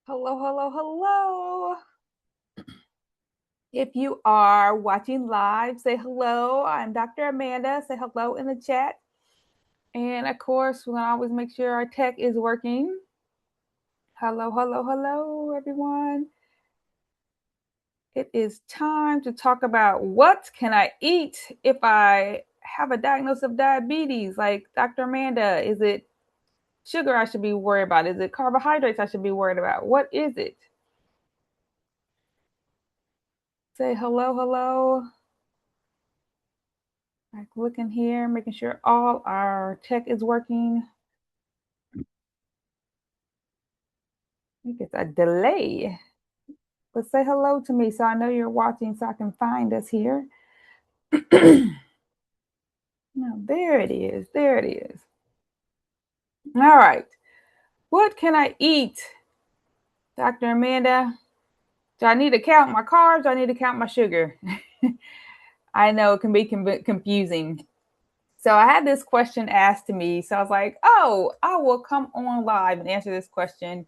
Hello, hello, hello. If you are watching live, say hello. I'm Dr. Amanda. Say hello in the chat. And of course, we're going to always make sure our tech is working. Hello, hello, hello, everyone. It is time to talk about what can I eat if I have a diagnosis of diabetes? Like Dr. Amanda, is it sugar I should be worried about? Is it carbohydrates I should be worried about? What is it? Say hello, hello. Like looking here, making sure all our tech is working. I think it's a delay. But say hello to me so I know you're watching so I can find us here. Now, there it is. There it is. All right. What can I eat, Dr. Amanda? Do I need to count my carbs? Do I need to count my sugar? I know it can be confusing. So I had this question asked to me. So I was like, oh, I will come on live and answer this question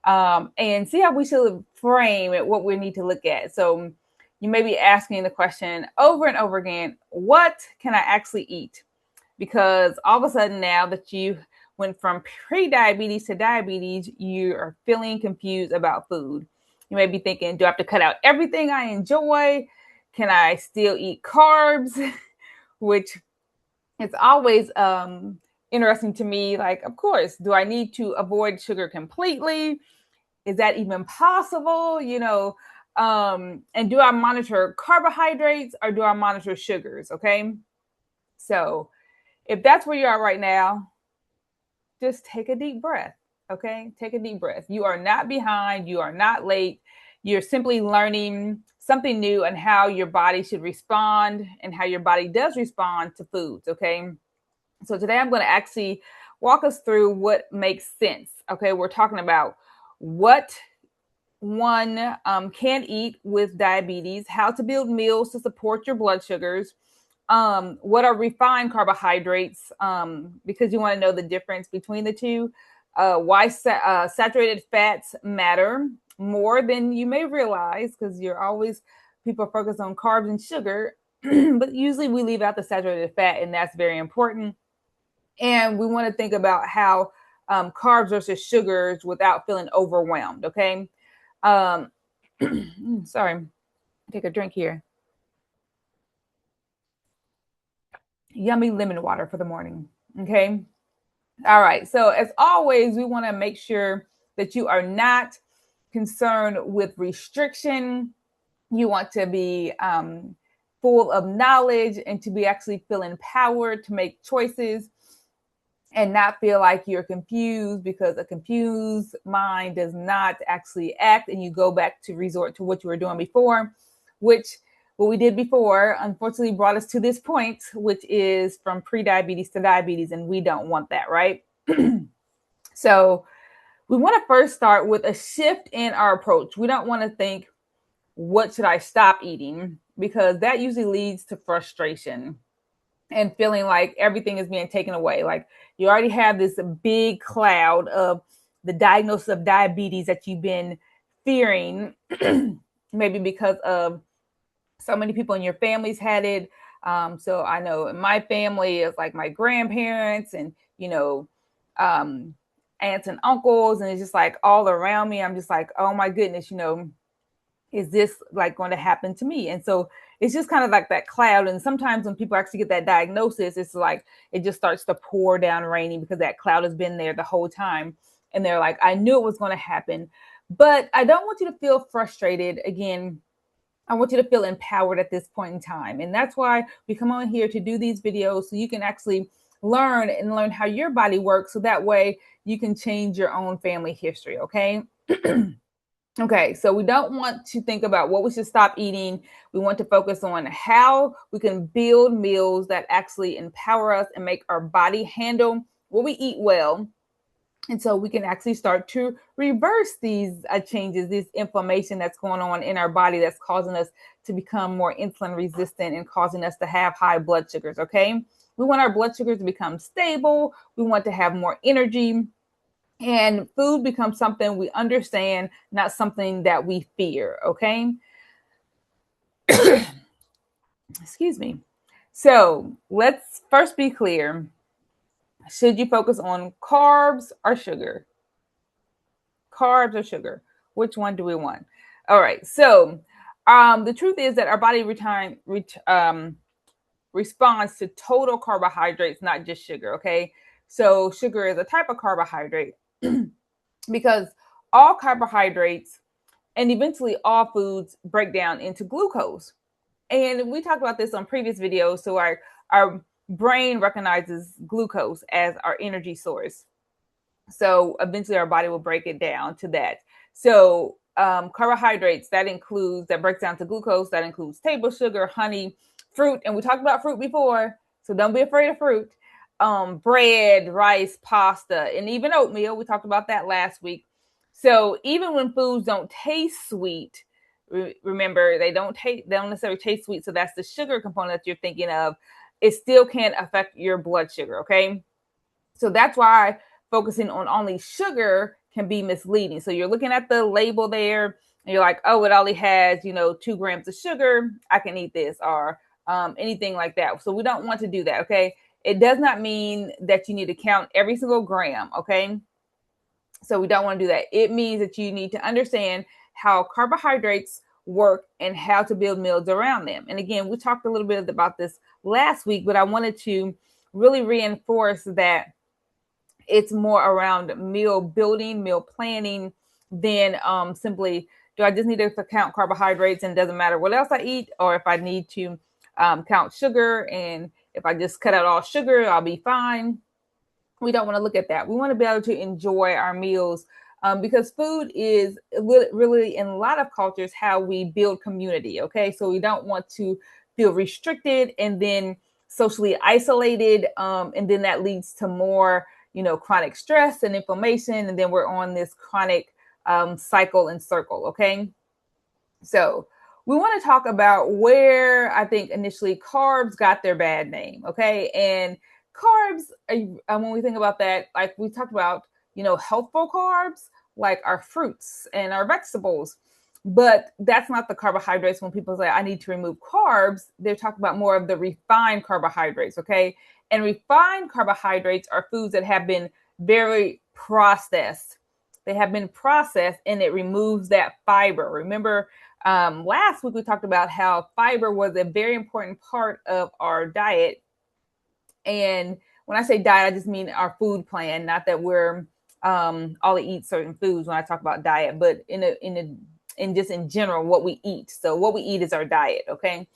and see how we should frame it, what we need to look at. So you may be asking the question over and over again, what can I actually eat? Because all of a sudden now that you went from pre-diabetes to diabetes, you are feeling confused about food. You may be thinking, do I have to cut out everything I enjoy? Can I still eat carbs? Which it's always interesting to me. Like, of course, do I need to avoid sugar completely? Is that even possible? And do I monitor carbohydrates or do I monitor sugars? Okay. So if that's where you are right now, just take a deep breath. Okay. Take a deep breath. You are not behind. You are not late. You're simply learning something new and how your body should respond and how your body does respond to foods. Okay. So today I'm going to actually walk us through what makes sense. Okay, we're talking about what one can eat with diabetes, how to build meals to support your blood sugars, what are refined carbohydrates, because you want to know the difference between the two, why saturated fats matter more than you may realize, because people focus on carbs and sugar, but usually we leave out the saturated fat, and that's very important. And we want to think about how carbs versus sugars without feeling overwhelmed. Okay. Um, sorry, take a drink here. Yummy lemon water for the morning. Okay. All right. So, as always, we want to make sure that you are not concerned with restriction. You want to be full of knowledge and to be actually feel empowered to make choices and not feel like you're confused, because a confused mind does not actually act, and you go back to resort to what you were doing before, which what we did before unfortunately brought us to this point, which is from pre-diabetes to diabetes, and we don't want that, right? So we want to first start with a shift in our approach. We don't want to think, what should I stop eating? Because that usually leads to frustration and feeling like everything is being taken away. Like you already have this big cloud of the diagnosis of diabetes that you've been fearing, maybe because of so many people in your families had it. So I know in my family, it's like my grandparents and, um, aunts and uncles, and it's just like all around me. I'm just like, oh my goodness, is this like going to happen to me? And so it's just kind of like that cloud. And sometimes when people actually get that diagnosis, it's like it just starts to pour down raining because that cloud has been there the whole time. And they're like, I knew it was going to happen. But I don't want you to feel frustrated. Again, I want you to feel empowered at this point in time. And that's why we come on here to do these videos, so you can actually learn how your body works. So that way you can change your own family history. Okay. Okay, so we don't want to think about what we should stop eating. We want to focus on how we can build meals that actually empower us and make our body handle what we eat well. And so we can actually start to reverse these changes, this inflammation that's going on in our body that's causing us to become more insulin resistant and causing us to have high blood sugars. Okay, we want our blood sugars to become stable. We want to have more energy, And food becomes something we understand, not something that we fear. Okay. Excuse me. So let's first be clear. Should you focus on carbs or sugar? Carbs or sugar? Which one do we want? All right. So the truth is that our body responds to total carbohydrates, not just sugar. Okay. So sugar is a type of carbohydrate because all carbohydrates and eventually all foods break down into glucose. And we talked about this on previous videos. So our brain recognizes glucose as our energy source. So eventually our body will break it down to that. So carbohydrates, that breaks down to glucose, that includes table sugar, honey, fruit. And we talked about fruit before, so don't be afraid of fruit. Bread, rice, pasta, and even oatmeal. We talked about that last week. So even when foods don't taste sweet, remember they don't necessarily taste sweet. So that's the sugar component that you're thinking of. It still can affect your blood sugar. Okay. So that's why focusing on only sugar can be misleading. So you're looking at the label there and you're like, oh, it only has, 2 grams of sugar. I can eat this or anything like that. So we don't want to do that. Okay. It does not mean that you need to count every single gram. Okay. So we don't want to do that. It means that you need to understand how carbohydrates work and how to build meals around them. And again, we talked a little bit about this last week, but I wanted to really reinforce that it's more around meal building, meal planning than simply, do I just need to count carbohydrates and it doesn't matter what else I eat, or if I need to count sugar and if I just cut out all sugar, I'll be fine. We don't want to look at that. We want to be able to enjoy our meals because food is really, in a lot of cultures, how we build community. Okay. So we don't want to feel restricted and then socially isolated. And then that leads to more, chronic stress and inflammation. And then we're on this chronic cycle and circle. Okay. So we want to talk about where I think initially carbs got their bad name. Okay. And carbs, when we think about that, like we talked about, healthful carbs, like our fruits and our vegetables. But that's not the carbohydrates. When people say, I need to remove carbs, they're talking about more of the refined carbohydrates. Okay. And refined carbohydrates are foods that have been very processed. They have been processed and it removes that fiber. Remember, last week we talked about how fiber was a very important part of our diet. And when I say diet, I just mean our food plan, not that we're all eat certain foods when I talk about diet, but in just in general, what we eat. So what we eat is our diet. Okay.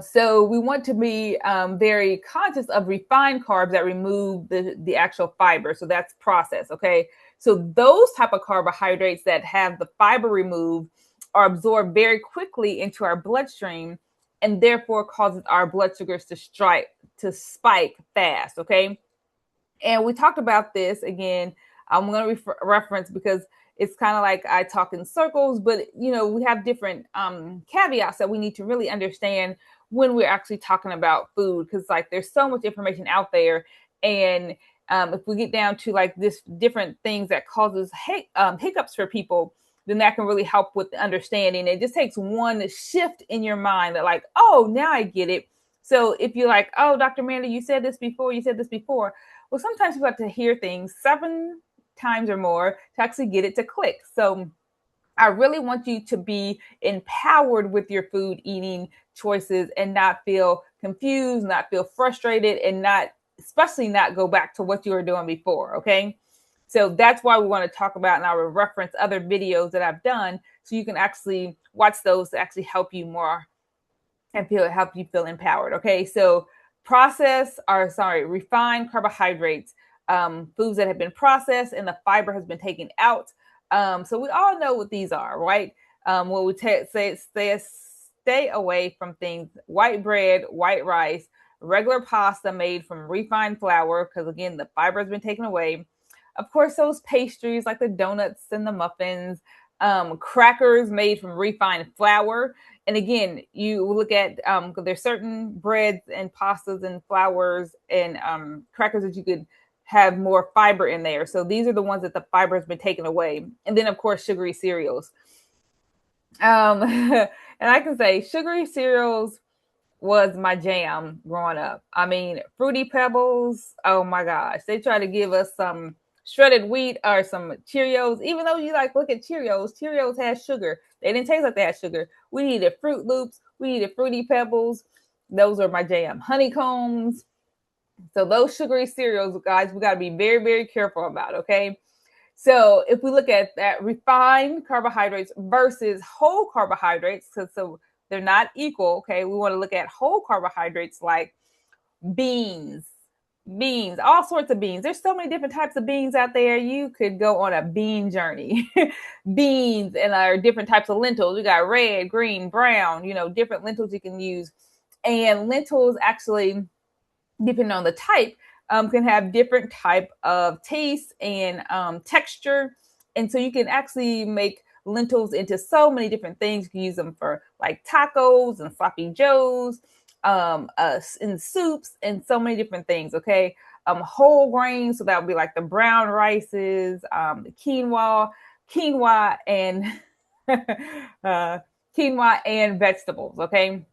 So we want to be very conscious of refined carbs that remove the actual fiber. So that's processed. Okay. So those type of carbohydrates that have the fiber removed are absorbed very quickly into our bloodstream and therefore causes our blood sugars to spike fast. Okay. And we talked about this again. I'm going to reference because it's kind of like I talk in circles, but we have different caveats that we need to really understand when we're actually talking about food, because like there's so much information out there, and if we get down to like this different things that causes hiccups for people, then that can really help with the understanding. It just takes one shift in your mind that like, oh, now I get it. So if you're like, oh, Dr. Mandy, you said this before. Well, sometimes you have to hear things 7 times or more to actually get it to click. So I really want you to be empowered with your food eating choices and not feel confused, not feel frustrated, and especially not go back to what you were doing before. Okay. So that's why we want to talk about, and I will reference other videos that I've done so you can actually watch those to actually help you more and help you feel empowered. Okay. So refined carbohydrates, foods that have been processed and the fiber has been taken out. So we all know what these are, right? What we stay away from things: white bread, white rice, regular pasta made from refined flour, because again, the fiber has been taken away. Of course, those pastries like the donuts and the muffins, crackers made from refined flour. And again, you look at there's certain breads and pastas and flours and crackers that you could have more fiber in there. So these are the ones that the fiber has been taken away. And then, of course, sugary cereals. And I can say sugary cereals was my jam growing up. I mean, Fruity Pebbles, oh my gosh. They try to give us some shredded wheat or some Cheerios. Even though you like look at Cheerios, Cheerios has sugar. They didn't taste like they had sugar. We needed Fruit Loops. We needed Fruity Pebbles. Those are my jam. Honeycombs. So those sugary cereals, guys, we got to be very, very careful about, okay? So if we look at that refined carbohydrates versus whole carbohydrates, so they're not equal, okay? We want to look at whole carbohydrates like beans, all sorts of beans. There's so many different types of beans out there. You could go on a bean journey. Beans and our different types of lentils. We got red, green, brown, different lentils you can use. And lentils actually, depending on the type, can have different type of taste and texture. And so you can actually make lentils into so many different things. You can use them for like tacos and sloppy joes, in soups and so many different things. Okay. Whole grains. So that would be like the brown rices, the quinoa and quinoa and vegetables. Okay.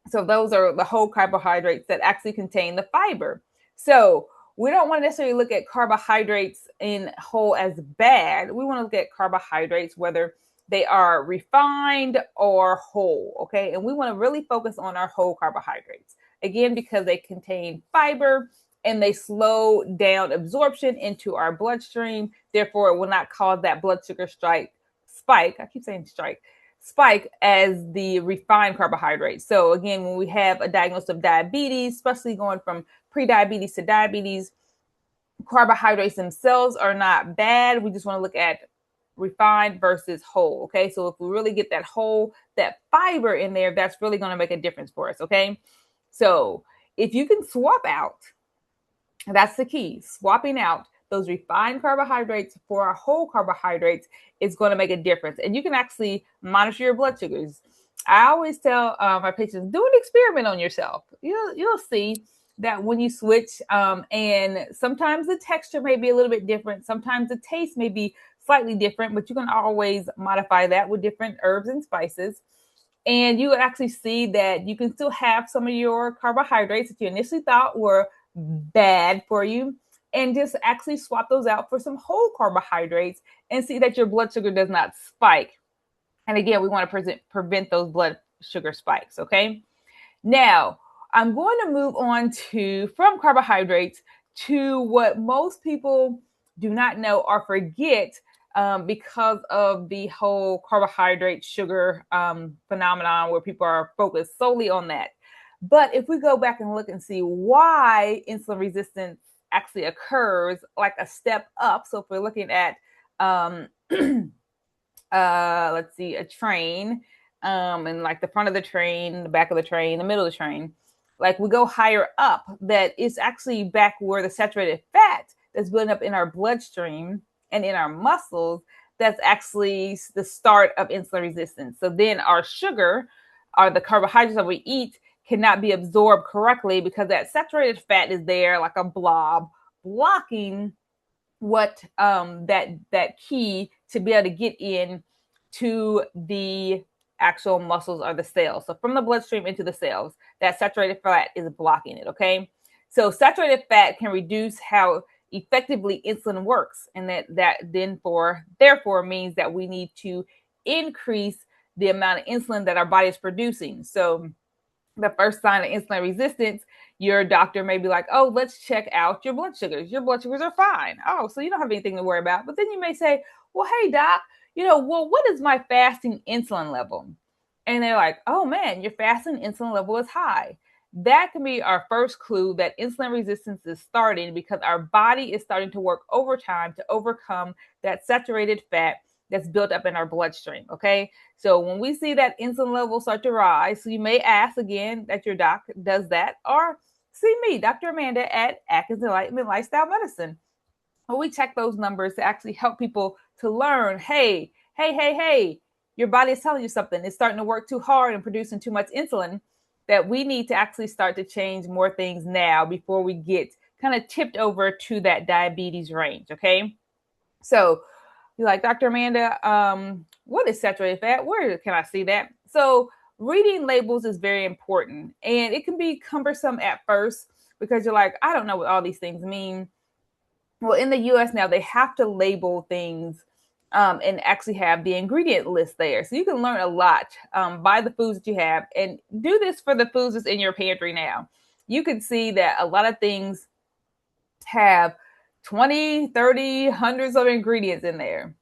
So those are the whole carbohydrates that actually contain the fiber. So we don't want to necessarily look at carbohydrates in whole as bad. We want to look at carbohydrates, whether they are refined or whole, okay? And we want to really focus on our whole carbohydrates. Again, because they contain fiber and they slow down absorption into our bloodstream. Therefore, it will not cause that blood sugar spike. I keep saying spike as the refined carbohydrates. So again, when we have a diagnosis of diabetes, especially going from prediabetes to diabetes, carbohydrates themselves are not bad. We just want to look at refined versus whole. Okay. So if we really get that whole, that fiber in there, that's really going to make a difference for us. Okay. So if you can swap out, that's the key, swapping out those refined carbohydrates for our whole carbohydrates is going to make a difference. And you can actually monitor your blood sugars. I always tell my patients, do an experiment on yourself. You'll see that when you switch, and sometimes the texture may be a little bit different. Sometimes the taste may be slightly different, but you can always modify that with different herbs and spices. And you actually see that you can still have some of your carbohydrates that you initially thought were bad for you, and just actually swap those out for some whole carbohydrates and see that your blood sugar does not spike. And again, we want to prevent those blood sugar spikes. Okay. Now, I'm going to move on from carbohydrates to what most people do not know or forget because of the whole carbohydrate sugar phenomenon where people are focused solely on that. But if we go back and look and see why insulin resistance actually occurs like a step up. So if we're looking at, let's see, a train, and like the front of the train, the back of the train, the middle of the train, like we go higher up, that it's actually back where the saturated fat that's building up in our bloodstream and in our muscles, that's actually the start of insulin resistance. So then our sugar, or the carbohydrates that we eat, cannot be absorbed correctly because that saturated fat is there like a blob blocking what that key to be able to get in to the actual muscles or the cells. So from the bloodstream into the cells, that saturated fat is blocking it. Okay. So saturated fat can reduce how effectively insulin works. And that therefore means that we need to increase the amount of insulin that our body is producing. So the first sign of insulin resistance, your doctor may be like, oh, let's check out your blood sugars. Your blood sugars are fine. Oh, so you don't have anything to worry about. But then you may say, well, hey, doc, what is my fasting insulin level? And they're like, oh, man, your fasting insulin level is high. That can be our first clue that insulin resistance is starting because our body is starting to work overtime to overcome that saturated fat that's built up in our bloodstream. Okay. So when we see that insulin level start to rise, so you may ask again that your doc does that, or see me, Dr. Amanda at Atkins Enlightenment Lifestyle Medicine. Well, we check those numbers to actually help people to learn, hey, your body is telling you something. It's starting to work too hard and producing too much insulin, that we need to actually start to change more things now before we get kind of tipped over to that diabetes range. Okay. So you're like, Dr. Amanda, what is saturated fat? Where can I see that? So reading labels is very important, and it can be cumbersome at first because you're like, I don't know what all these things mean. Well, in the US now, they have to label things and actually have the ingredient list there. So you can learn a lot by the foods that you have, and do this for the foods that's in your pantry now. You can see that a lot of things have 20, 30, hundreds of ingredients in there.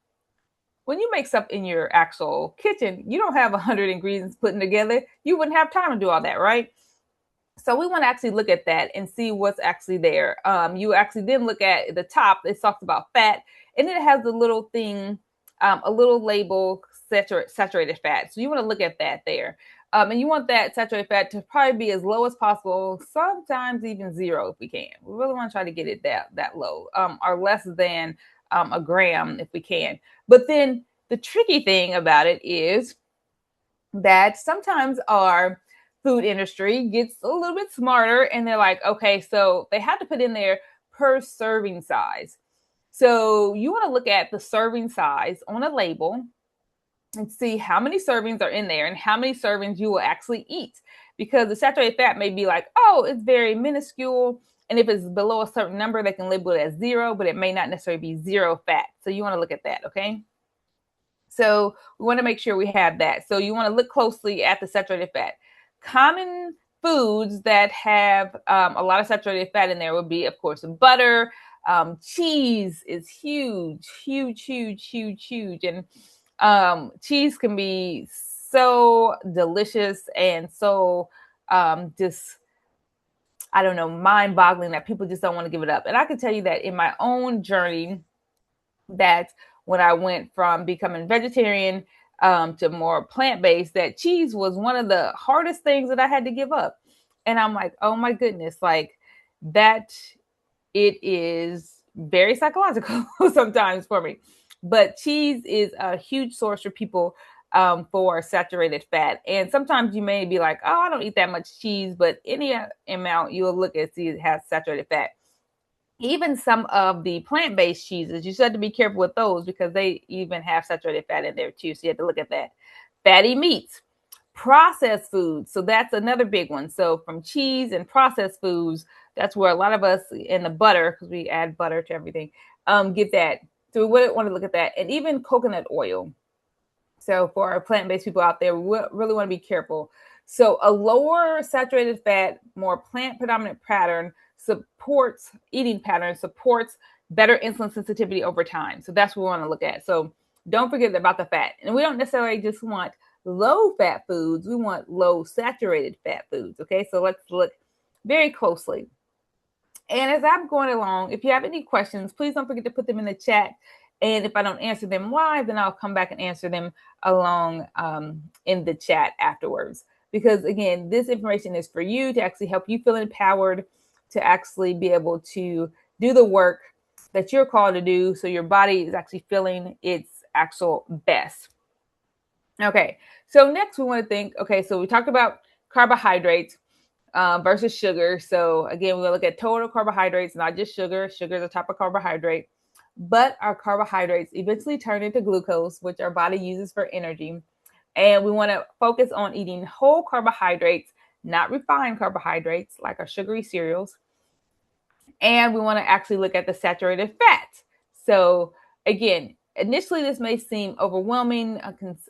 When you make stuff in your actual kitchen, you don't have 100 ingredients put together. You wouldn't have time to do all that, right? So we want to actually look at that and see what's actually there. You actually then look at the top. It talks about fat, and it has a little thing, a little label, saturated fat. So you want to look at that there. And you want that saturated fat to probably be as low as possible, sometimes even zero if we can. We really want to try to get it that low, or less than a gram if we can. But then the tricky thing about it is that sometimes our food industry gets a little bit smarter, and they're like, okay, so they have to put in there per serving size. So you want to look at the serving size on a label and see how many servings are in there and how many servings you will actually eat. Because the saturated fat may be like, oh, it's very minuscule. And if it's below a certain number, they can label it as zero, but it may not necessarily be zero fat. So you want to look at that, okay? So we want to make sure we have that. So you want to look closely at the saturated fat. Common foods that have a lot of saturated fat in there would be, of course, butter. Cheese is huge, huge, huge, huge, huge. And cheese can be so delicious and so just, I don't know, mind-boggling that people just don't want to give it up. And I can tell you that in my own journey, that when I went from becoming vegetarian to more plant-based, that cheese was one of the hardest things that I had to give up. And I'm like, oh my goodness, like that, it is very psychological sometimes for me. But cheese is a huge source for people for saturated fat. And sometimes you may be like, oh, I don't eat that much cheese, but any amount you'll look at, see it has saturated fat. Even some of the plant-based cheeses, you just have to be careful with those because they even have saturated fat in there too. So you have to look at that. Fatty meats, processed foods. So that's another big one. So from cheese and processed foods, that's where a lot of us in the butter, because we add butter to everything, get that. So we want to look at that. And even coconut oil. So for our plant-based people out there, we really want to be careful. So a lower saturated fat, more plant predominant pattern supports eating patterns, supports better insulin sensitivity over time. So that's what we want to look at. So don't forget about the fat. And we don't necessarily just want low fat foods. We want low saturated fat foods. Okay, so let's look very closely. And as I'm going along, if you have any questions, please don't forget to put them in the chat. And if I don't answer them live, then I'll come back and answer them along in the chat afterwards. Because again, this information is for you to actually help you feel empowered to actually be able to do the work that you're called to do, so your body is actually feeling its actual best. Okay, so next we want to think, okay, so we talked about carbohydrates versus sugar. So again, we're going to look at total carbohydrates, not just sugar. Sugar is a type of carbohydrate, but our carbohydrates eventually turn into glucose, which our body uses for energy. And we want to focus on eating whole carbohydrates, not refined carbohydrates like our sugary cereals. And we want to actually look at the saturated fat. So again, initially this may seem overwhelming,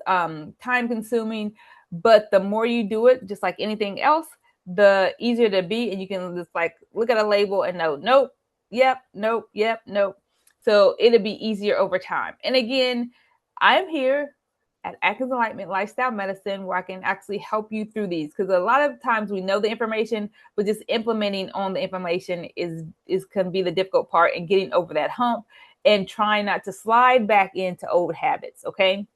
time consuming, but the more you do it, just like anything else, the easier to be. And you can just like look at a label and know, nope, yep, nope, yep, nope. So it'll be easier over time. And again, I'm here at Atkins Enlightenment Lifestyle Medicine, where I can actually help you through these. Because a lot of times we know the information, but just implementing on the information is can be the difficult part, and getting over that hump and trying not to slide back into old habits. Okay.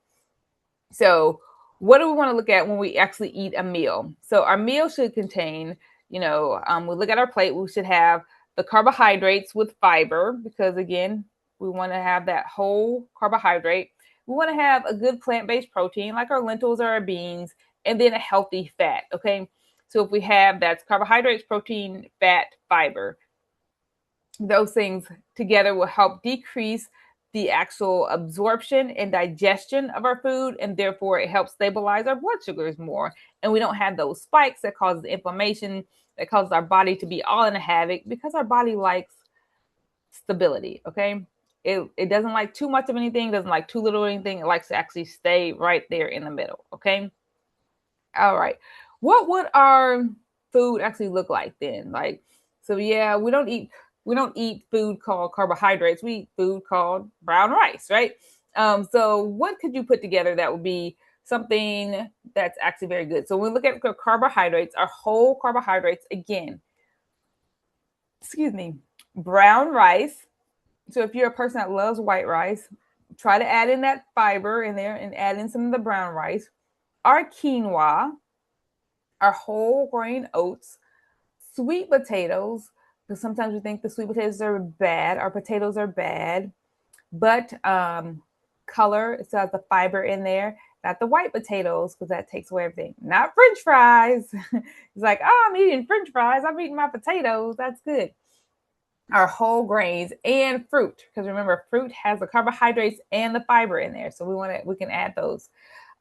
So what do we want to look at when we actually eat a meal? So our meal should contain, we look at our plate, we should have the carbohydrates with fiber, because again, we want to have that whole carbohydrate. We want to have a good plant-based protein like our lentils or our beans, and then a healthy fat. Okay. So if we have, that's carbohydrates, protein, fat, fiber. Those things together will help decrease the actual absorption and digestion of our food, and therefore it helps stabilize our blood sugars more. And we don't have those spikes that causes inflammation, that causes our body to be all in a havoc, because our body likes stability. Okay. It doesn't like too much of anything, doesn't like too little of anything. It likes to actually stay right there in the middle. Okay. All right. What would our food actually look like then? Like, so yeah, we don't eat food called carbohydrates. We eat food called brown rice, right? So what could you put together that would be something that's actually very good? So when we look at carbohydrates, our whole carbohydrates, again, excuse me, brown rice. So if you're a person that loves white rice, try to add in that fiber in there and add in some of the brown rice. Our quinoa, our whole grain oats, sweet potatoes, because sometimes we think the sweet potatoes are bad, our potatoes are bad, but color, it still has the fiber in there, not the white potatoes, because that takes away everything. Not French fries. It's like, oh, I'm eating French fries, I'm eating my potatoes, that's good. Our whole grains and fruit, because remember, fruit has the carbohydrates and the fiber in there, so we can add those.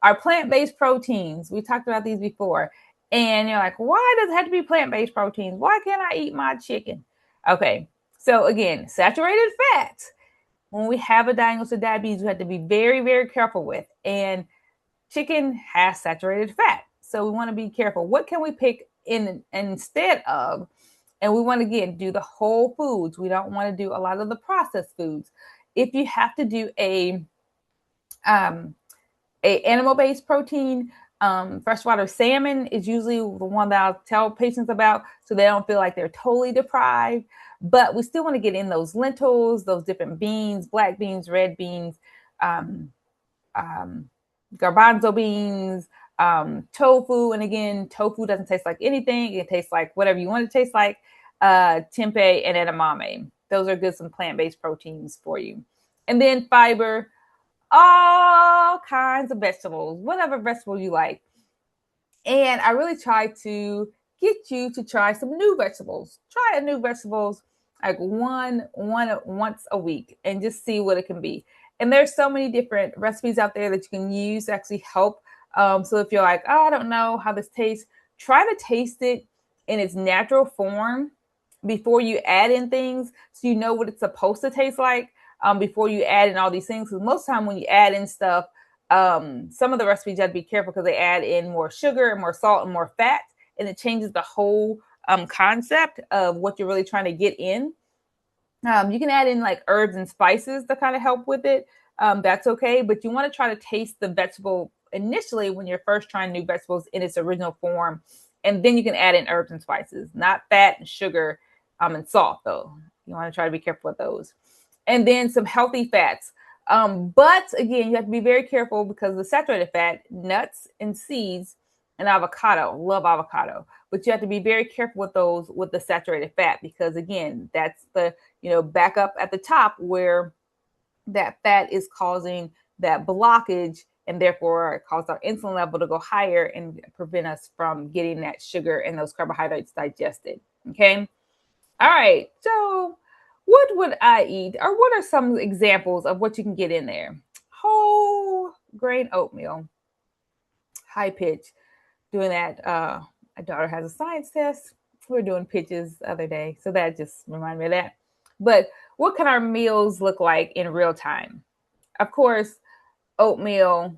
Our plant-based proteins, we talked about these before, and you're like, why does it have to be plant-based proteins? Why can't I eat my chicken? Okay, so again, saturated fats, when we have a diagnosis of diabetes, we have to be very, very careful with. And chicken has saturated fat, so we want to be careful. What can we pick in instead of? And we want to, again, do the whole foods. We don't want to do a lot of the processed foods. If you have to do a animal-based protein, freshwater salmon is usually the one that I'll tell patients about, so they don't feel like they're totally deprived. But we still want to get in those lentils, those different beans, black beans, red beans, um, garbanzo beans, tofu. And again, tofu doesn't taste like anything. It tastes like whatever you want it to taste like. Tempeh and edamame. Those are good, some plant-based proteins for you. And then fiber, all kinds of vegetables, whatever vegetable you like. And I really try to get you to try some new vegetables. Try a new vegetables like one once a week and just see what it can be. And there's so many different recipes out there that you can use to actually help. So if you're like, oh, I don't know how this tastes, try to taste it in its natural form before you add in things, so you know what it's supposed to taste like, before you add in all these things. Because most of the time when you add in stuff, some of the recipes you have to be careful because they add in more sugar and more salt and more fat, and it changes the whole concept of what you're really trying to get in. You can add in like herbs and spices to kind of help with it. That's okay, but you want to try to taste the vegetable initially when you're first trying new vegetables in its original form, and then you can add in herbs and spices, not fat and sugar, and salt though. You want to try to be careful with those. And then some healthy fats. But again, you have to be very careful because the saturated fat, nuts and seeds, and avocado. Love avocado. But you have to be very careful with those with the saturated fat, because again, that's the, back up at the top where that fat is causing that blockage, and therefore it causes our insulin level to go higher and prevent us from getting that sugar and those carbohydrates digested. Okay. All right. So what would I eat? Or what are some examples of what you can get in there? Whole grain oatmeal, high pitch. Doing that. My daughter has a science test. We were doing pitches the other day, so that just reminded me of that. But what can our meals look like in real time? Of course, oatmeal,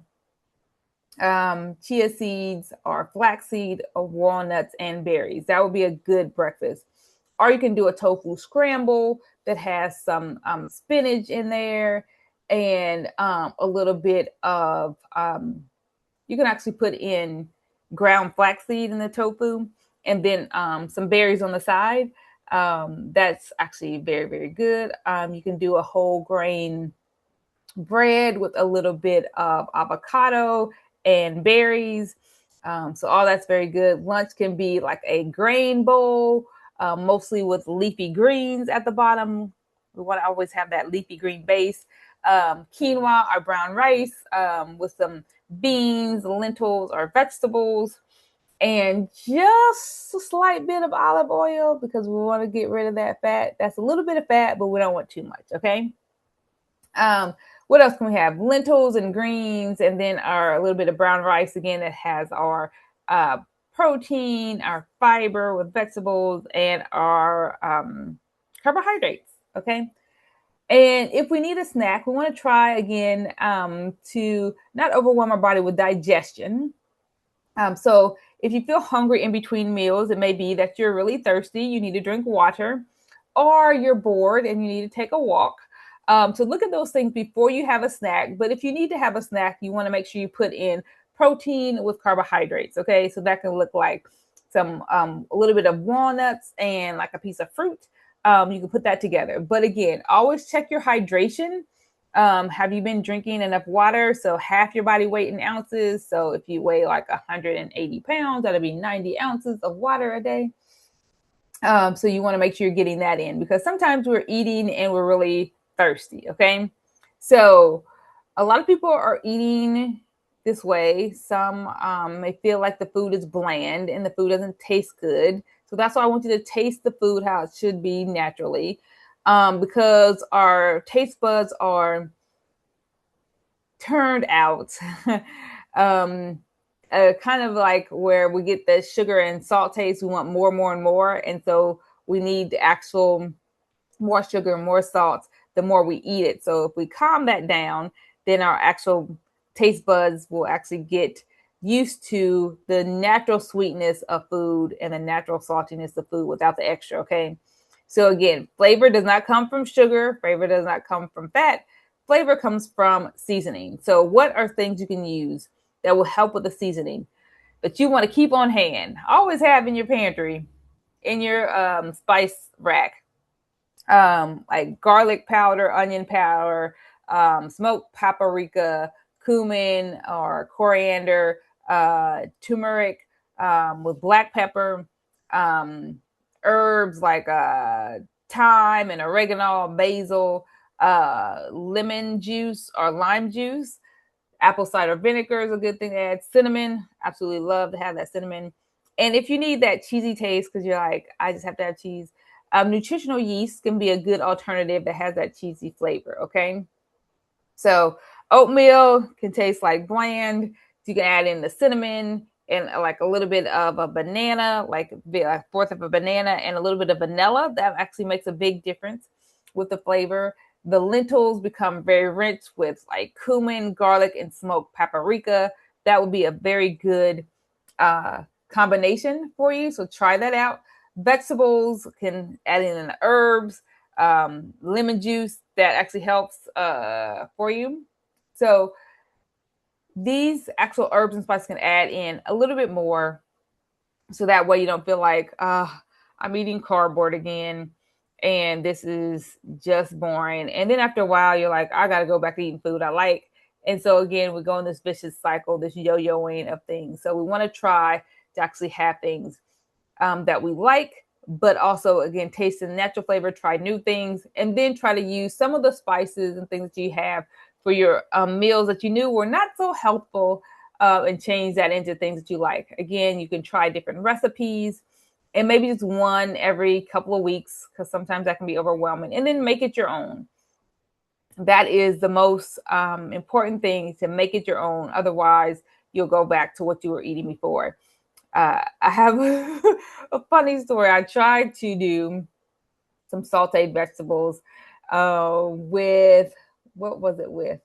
chia seeds, or flaxseed, or walnuts, and berries. That would be a good breakfast. Or you can do a tofu scramble that has some spinach in there, and a little bit of, you can actually put in ground flaxseed in the tofu, and then some berries on the side. That's actually very, very good. You can do a whole grain bread with a little bit of avocado and berries. So all that's very good. Lunch can be like a grain bowl, mostly with leafy greens at the bottom. We want to always have that leafy green base. Quinoa or brown rice with some beans, lentils, or vegetables. and just a slight bit of olive oil because we want to get rid of that fat. That's a little bit of fat, but we don't want too much, okay? What else can we have? Lentils and greens, and then a little bit of brown rice again that has our protein, our fiber with vegetables, and our carbohydrates, okay? And if we need a snack, we want to try again to not overwhelm our body with digestion. So if you feel hungry in between meals, it may be that you're really thirsty, you need to drink water, or you're bored and you need to take a walk. So look at those things before you have a snack. But if you need to have a snack, you want to make sure you put in protein with carbohydrates. Okay, so that can look like some a little bit of walnuts and like a piece of fruit. You can put that together. But again, always check your hydration. Have you been drinking enough water? So half your body weight in ounces. So if you weigh like 180 pounds, that'll be 90 ounces of water a day. So you want to make sure you're getting that in because sometimes we're eating and we're really thirsty. Okay. So a lot of people are eating this way. Some may feel like the food is bland and the food doesn't taste good. So that's why I want you to taste the food how it should be naturally. Because our taste buds are turned out kind of like where we get the sugar and salt taste. We want more, more, and more. And so we need the actual more sugar and more salt the more we eat it. So if we calm that down, then our actual taste buds will actually get used to the natural sweetness of food and the natural saltiness of food without the extra, okay? So again, flavor does not come from sugar. Flavor does not come from fat. Flavor comes from seasoning. So what are things you can use that will help with the seasoning that you want to keep on hand? Always have in your pantry, in your spice rack. Like garlic powder, onion powder, smoked paprika, cumin or coriander, turmeric with black pepper, herbs like thyme and oregano, basil, lemon juice or lime juice. Apple cider vinegar is a good thing to add. Cinnamon, absolutely love to have that cinnamon. And if you need that cheesy taste, because you're like, I just have to have cheese, nutritional yeast can be a good alternative that has that cheesy flavor, okay? So oatmeal can taste like bland. You can add in the cinnamon and like a little bit of a banana, like a fourth of a banana and a little bit of vanilla. That actually makes a big difference with the flavor. The lentils become very rich with like cumin, garlic, and smoked paprika. That would be a very good combination for you. So try that out. Vegetables can add in the herbs, lemon juice that actually helps for you. So these actual herbs and spices can add in a little bit more. So that way you don't feel like, I'm eating cardboard again and this is just boring. And then after a while, you're like, I got to go back to eating food I like. And so again, we go in this vicious cycle, this yo-yoing of things. So we want to try to actually have things that we like, but also, again, taste the natural flavor, try new things, and then try to use some of the spices and things that you have for your meals that you knew were not so helpful and change that into things that you like. Again, you can try different recipes and maybe just one every couple of weeks because sometimes that can be overwhelming, and then make it your own. That is the most important thing, to make it your own. Otherwise, you'll go back to what you were eating before. I have a funny story. I tried to do some sauteed vegetables with, what was it with?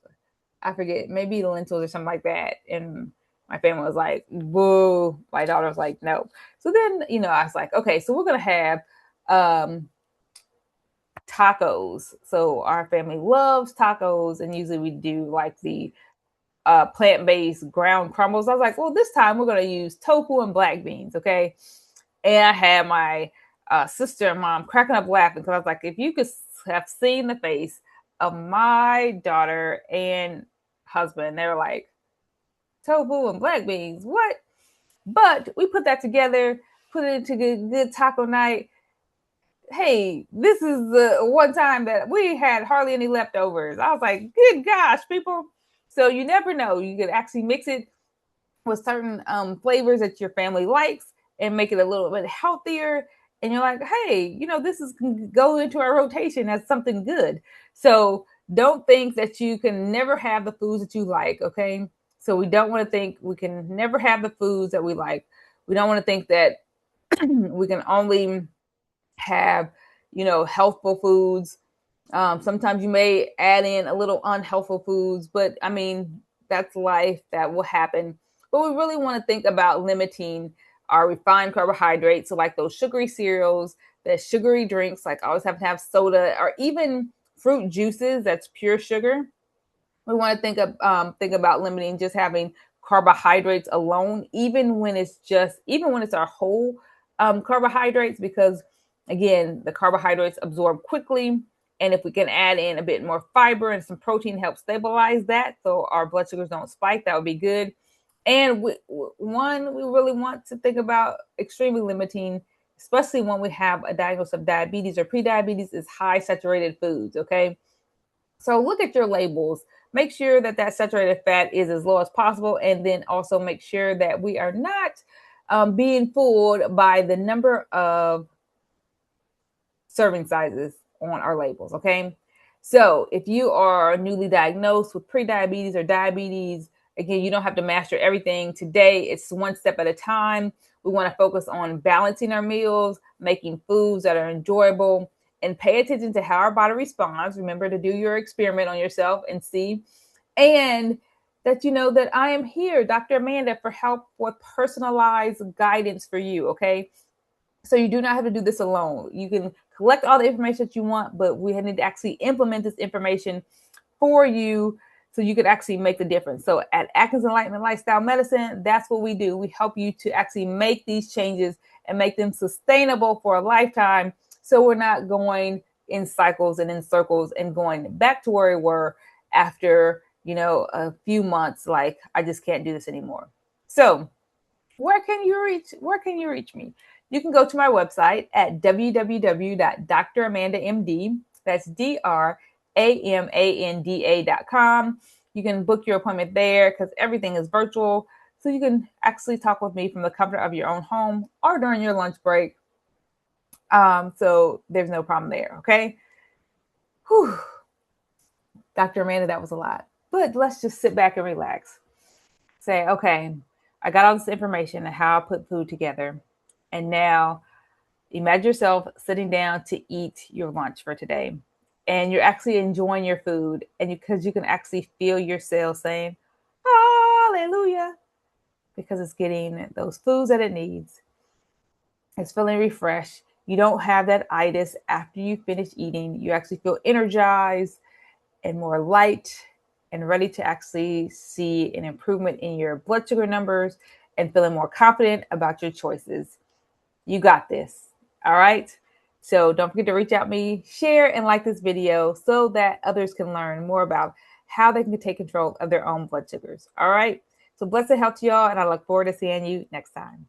I forget, maybe lentils or something like that. And my family was like, boo. My daughter was like, no. So then, I was like, okay, so we're going to have tacos. So our family loves tacos. And usually we do like the plant-based ground crumbles. I was like, well, this time we're going to use tofu and black beans. Okay. And I had my sister and mom cracking up laughing because I was like, if you could have seen the face of my daughter and husband, they were like, tofu and black beans, what? But we put that together, put it into good taco night. Hey, this is the one time that we had hardly any leftovers. I was like, good gosh, people. So you never know. You could actually mix it with certain flavors that your family likes and make it a little bit healthier. And you're like, hey, this is go into our rotation as something good. So don't think that you can never have the foods that you like. Okay. So we don't want to think we can never have the foods that we like. We don't want to think that we can only have, healthful foods. Sometimes you may add in a little unhealthful foods, but I mean, that's life. That will happen. But we really want to think about limiting our refined carbohydrates. So, like those sugary cereals, the sugary drinks, like always have to have soda, or even fruit juices that's pure sugar. We want to think about limiting just having carbohydrates alone, even when it's our whole carbohydrates, because again, the carbohydrates absorb quickly. And if we can add in a bit more fiber and some protein, help stabilize that so our blood sugars don't spike, that would be good. And we really want to think about extremely limiting, especially when we have a diagnosis of diabetes or prediabetes, is high saturated foods. Okay. So look at your labels. Make sure that saturated fat is as low as possible. And then also make sure that we are not being fooled by the number of serving sizes on our labels. Okay. So if you are newly diagnosed with prediabetes or diabetes, again, you don't have to master everything today. It's one step at a time. We want to focus on balancing our meals, making foods that are enjoyable, and pay attention to how our body responds. Remember to do your experiment on yourself and see. And that that I am here, Dr. Amanda, for help with personalized guidance for you. Okay. So you do not have to do this alone. You can collect all the information that you want, but we need to actually implement this information for you so you could actually make the difference. So at Atkins Enlightenment Lifestyle Medicine, that's what we do. We help you to actually make these changes and make them sustainable for a lifetime, so we're not going in cycles and in circles and going back to where we were after, a few months, like, I just can't do this anymore. So where can you reach me? You can go to my website at www.dramandamd. That's DRAMANDA.com. You can book your appointment there because everything is virtual. So you can actually talk with me from the comfort of your own home or during your lunch break. So there's no problem there. Okay. Whew. Dr. Amanda, that was a lot, but let's just sit back and relax. Say, okay, I got all this information and how I put food together. And now imagine yourself sitting down to eat your lunch for today. And you're actually enjoying your food. And because you can actually feel your cells saying, hallelujah, because it's getting those foods that it needs. It's feeling refreshed. You don't have that itis after you finish eating. You actually feel energized and more light and ready to actually see an improvement in your blood sugar numbers and feeling more confident about your choices. You got this. All right. So don't forget to reach out to me, share and like this video so that others can learn more about how they can take control of their own blood sugars. All right. So blessed health to y'all. And I look forward to seeing you next time.